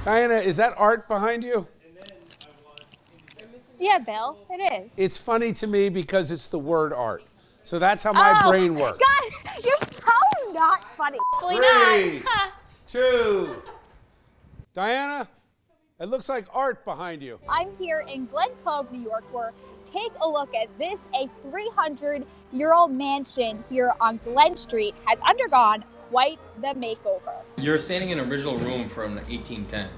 Diana, is that art behind you? Yeah, Bill, it is. It's funny to me because it's the word art. So that's how my brain works. God, you're so not funny. 3, 2. Diana, it looks like art behind you. I'm here in Glen Cove, New York, where take a look at this. A 300-year-old mansion here on Glen Street has undergone quite the makeover. You're standing in an original room from 1810.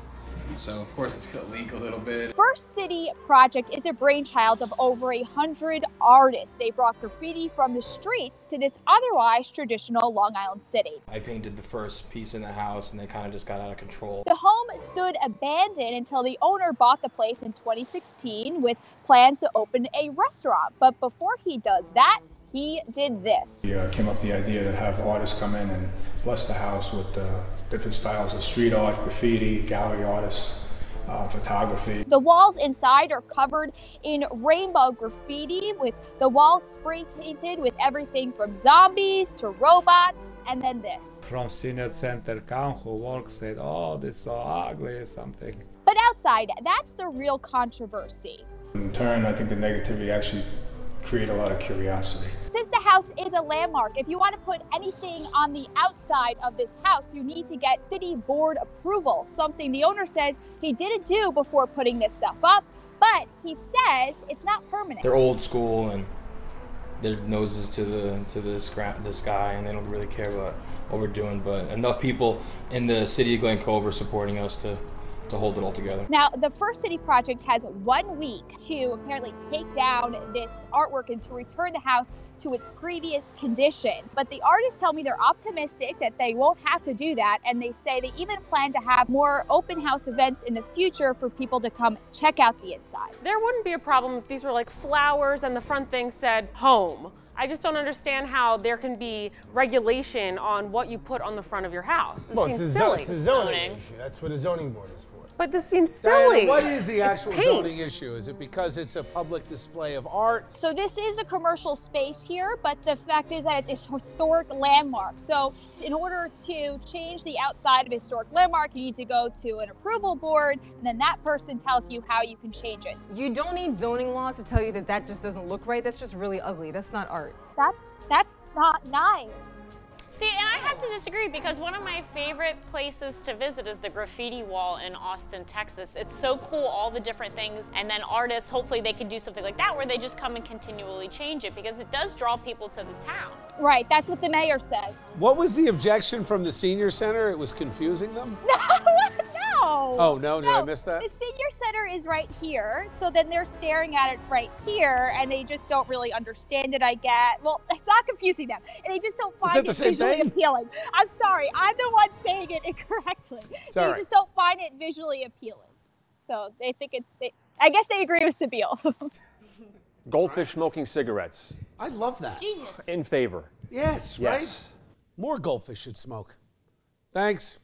So of course it's gonna leak a little bit. First City project is a brainchild of over 100 artists. They brought graffiti from the streets to this otherwise traditional Long Island city. I painted the first piece in the house and they kind of just got out of control. The home stood abandoned until the owner bought the place in 2016 with plans to open a restaurant. But before he does that, he did this. We came up with the idea to have artists come in and bless the house with different styles of street art, graffiti, gallery artists, photography. The walls inside are covered in rainbow graffiti, with the walls spray painted with everything from zombies to robots, and then this. From senior center come who works said, oh, this is so ugly or something. But outside, that's the real controversy. In turn, I think the negativity actually create a lot of curiosity. Since the house is a landmark, if you want to put anything on the outside of this house, you need to get city board approval, something the owner says he didn't do before putting this stuff up, but he says it's not permanent. They're old school and their noses to the sky, and they don't really care about what we're doing, but enough people in the city of Glen Cove are supporting us to hold it all together. Now, the First City project has 1 week to apparently take down this artwork and to return the house to its previous condition. But the artists tell me they're optimistic that they won't have to do that, and they say they even plan to have more open house events in the future for people to come check out the inside. There wouldn't be a problem if these were like flowers and the front thing said home. I just don't understand how there can be regulation on what you put on the front of your house. It seems silly. It's a zoning issue. That's what a zoning board is for. But this seems silly. Diana, what is the actual zoning issue? Is it because it's a public display of art? So this is a commercial space here, but the fact is that it's a historic landmark. So in order to change the outside of a historic landmark, you need to go to an approval board, and then that person tells you how you can change it. You don't need zoning laws to tell you that that just doesn't look right. That's just really ugly. That's not art. That's not nice. See, and I have to disagree, because one of my favorite places to visit is the graffiti wall in Austin, Texas. It's so cool, all the different things, and then artists, hopefully they could do something like that where they just come and continually change it, because it does draw people to the town. Right, that's what the mayor says. What was the objection from the senior center? It was confusing them? No. Oh, no, did I miss that? The senior center is right here, so then they're staring at it right here, and they just don't really understand it, I get. Well, it's not confusing them, and they just don't find it visually appealing. I'm sorry, I'm the one saying it incorrectly. They just don't find it visually appealing. So they think I guess they agree with Sabille. Goldfish smoking cigarettes. I love that. Genius. In favor. Yes, right? More goldfish should smoke. Thanks.